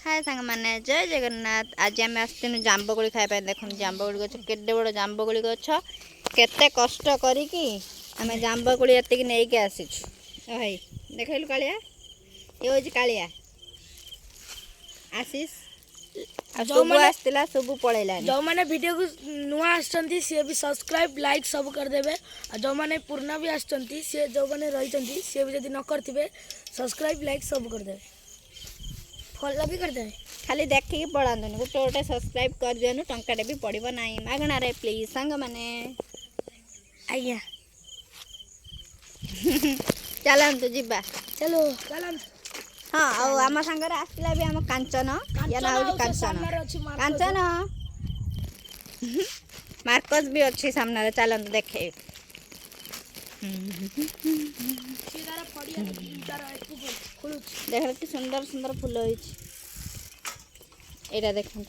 हाय सांग मैंने जय जगन्नाथ। आज आम आसनु जाम्बकोली खाया देखो जाम्बकोली गछ केते बड़ जाम्बकोली गछ केते कष्ट करी आम जाम्बकोली एतिक नहीं के आसीछु भाई देखलु कालिया ये होची कालिया आशीष सब आसला सब पळैला जो मैंने वीडियो को नुआ आछंती से भी सब्सक्राइब लाइक सब कर देबे आ जो मैंने पुराना भी आछंती से जो मैंने रहिचंती से भी जदी न करथिबे सब्सक्राइब लाइक सब कर देबे फॉलो भी कर देबे खाली देखि पळांदन गोटे गोटे सब्सक्राइब कर दियनु टंकाटे भी पड़िबो नाही मागणा रे प्लीज संग माने आज्ञा चलंतु जिबा चलो चलन हाँ और आम सांगे आसला भी आम कांचन या ना होची कांचन कांचन मार्कस भी अच्छी सामने चलंतु देखे देख कि सुंदर सुंदर फूल एटा देखो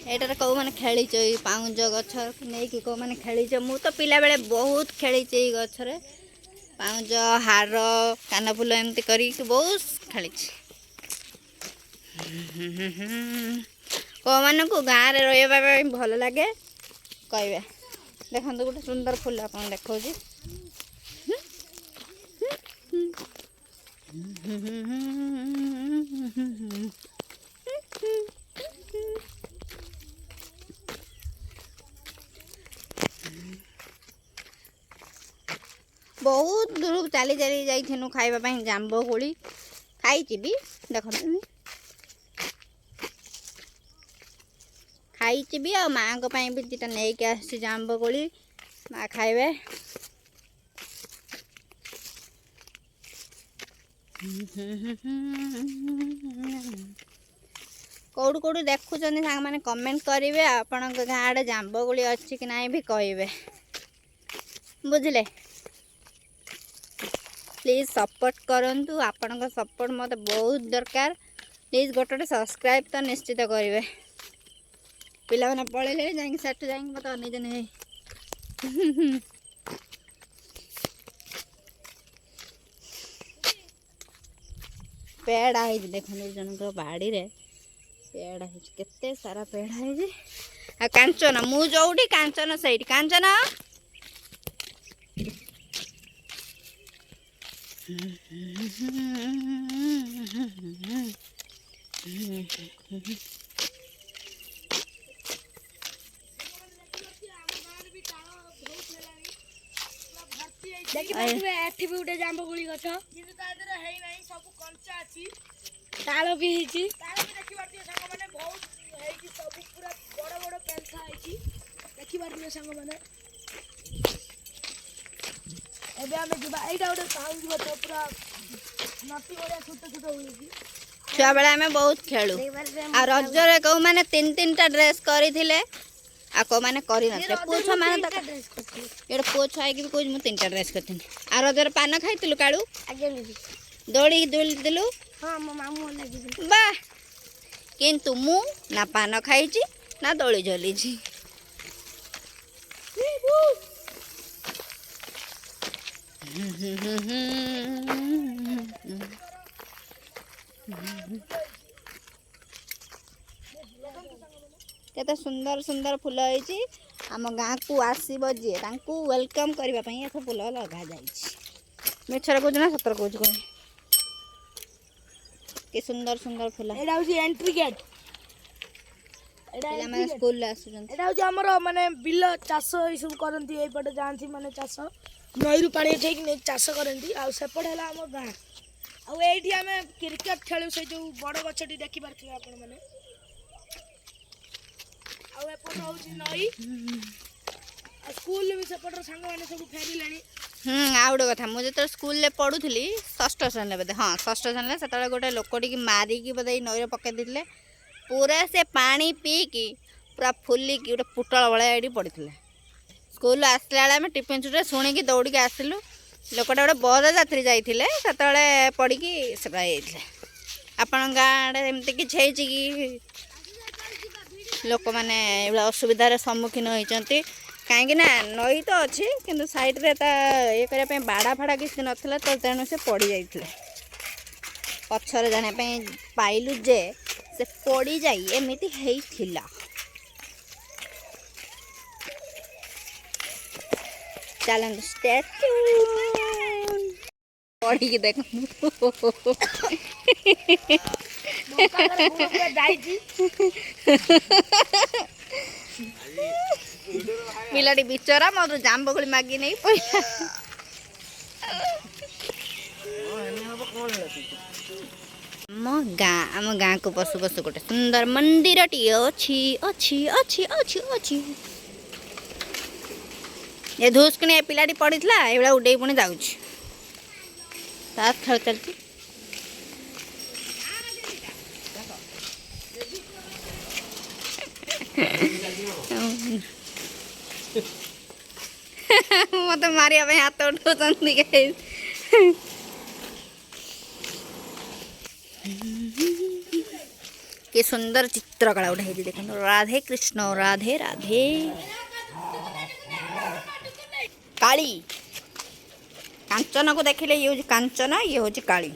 एटार कौ मैंने खेली पाउंज गछ नहीं कि कौ मैंने खेली मु तो पिला बेले बहुत खेली गछरे पाउंज हार कानफुल एमती करी बहुत खेली कौ मान को गाँव में रही भल लगे कहे देखो गोटे सुंदर फूल आप देखा बहुत दूर चली चली जाइनु खावाई जाम्बकोली खाई भी देख खाई भी आ माँ को भी दीटा नहीं के आसी जाम्बकोली माँ खाइबे कौटू कौटू देखुं सांग मैंने कमेंट करेंगे आपण गाँव आड़े जाम्बकोली अच्छी कि ना भी कहे बुझले प्लीज सपोर्ट करंतु आपण सपोर्ट मत बहुत दरकार प्लीज गोटे सब्सक्राइब तो निश्चित करेंगे पिला मैंने पड़े जाए सेठ जाए मत अनेज नहीं पेड़ा है देखो जन बाड़ी रे पेड़ा है केते सारा पेड़ा है आ कांचन मु जोटी कांचन सही कांचन एठी भी उठे जाम्बकोली गछ किंतु तादर हेई नाही सब कंचा अछि ताल भी हिची ताल भी देखि बारती संग माने बहुत हेई सब पूरा बड़ बड़ पेंथा आइची देखि बारती संग माने एबे हमें जिबा एटा उठे पाउं जिबा तो पूरा नटी बड़े छोटे छोटे होई छुआ बेला हमें बहुत खेलु आ रज रे कौ माने तीन तीन टा ड्रेस करिथिले आ को माने करि नथे पूछ माने त एड पूछ आइ कि कोइ मु तीन टा ड्रेस करथिन आ रज रे पान खाइतिलु काळू आगे लिबी दोड़ी दुल दिलु हां मो मामू लागि बा किंतु मु ना पान खाइची ना दोड़ी झलीची केते सुंदर सुंदर फूल होइची आम गाँ को आसीबो जे तांकू वेलकम करबा पई एथ फूल लगा जाइची मिछर को ना सतर को के सुंदर सुंदर फूल एडा होची एंट्री गेट एडा हम स्कूल ला आसुजन एडा होची हमर माने बिल चाष ई सब करंती एई पटे जानती माने चाष नईरु पानी उठेक ने चाष करंती आ सेपट हला हमर गाँ आ एठी हमें क्रिकेट खेलु से जो बड़ गछटी देखि पारथि आपण माने आ एपट होची नई आ स्कूल भी सेपट संग माने सब फेरी लेनी आउट कथा मुझे तो स्कूल ले पढ़ुली षष्ठ श्रेणी बोधे हाँ षष्ठ श्रेणी से गोटे लोकटी की मारिकी बोधे नईरे पकई देते पूरा से पानी पीकी पूरा फुलिकी गोटे पुटल भाया ये पड़ी स्कूल आसला बेले आम टिफिन छुट्टी शुणिकी दौड़िकी आसलु लोकटा गोटे बस यात्री जाते से पड़ी से आपण गाँव एमती किसी है कि लोक मैंने असुविधार सम्मुखीन होती कहीं ना नई तो अच्छी किंतु साइड रे ये करने बाड़ा फाड़ा किसी नाला तो तेणु से पड़ जाते पछर जाना पाइलु जे से पड़ जाई एमती होइथिला चलन स्टैचू पड़ी की देख पिलाटी बिचरा मत जाम बगुली मागी नहीं पैसा आम गाँ को पशु पशु गोटे सुंदर मंदिर टी अच्छी अच्छी अच्छी अच्छी अच्छी ये धूसकिणी पिलाटी पड़ी ये उड़े पुणी जाऊँ खेल चलती मत मारिया हाथ उठा के सुंदर चित्रकला उठाई देख राधे कृष्ण राधे राधे काली कांचन को देखिले ये हूँ कांचन ये हूँ काली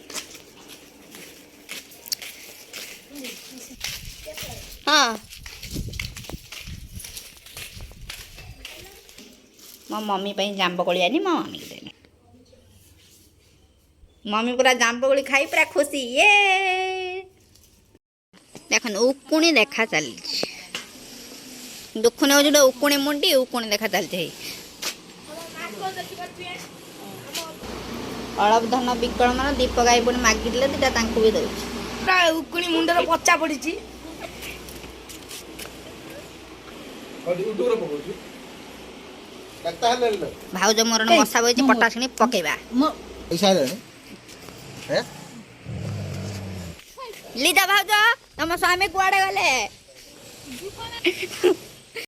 हाँ मो मम्मी जांब कोली आनी मो मम्मी देनी मम्मी पूरा जांब कोली खाई पूरा खुशी ये देख उकुणी देखा चली दुखने हो जो उकुणी मुंडी उकुणी देखा चलती अलप धन विकल मान दीप गाई पुणी मागिले दुटा भी दौर उकुणी मुंडर पचा पड़ी भाउज मोर मशा बही पटाशुणी पकेबा लीजा भाउज तुम स्वामी कुआड़े गले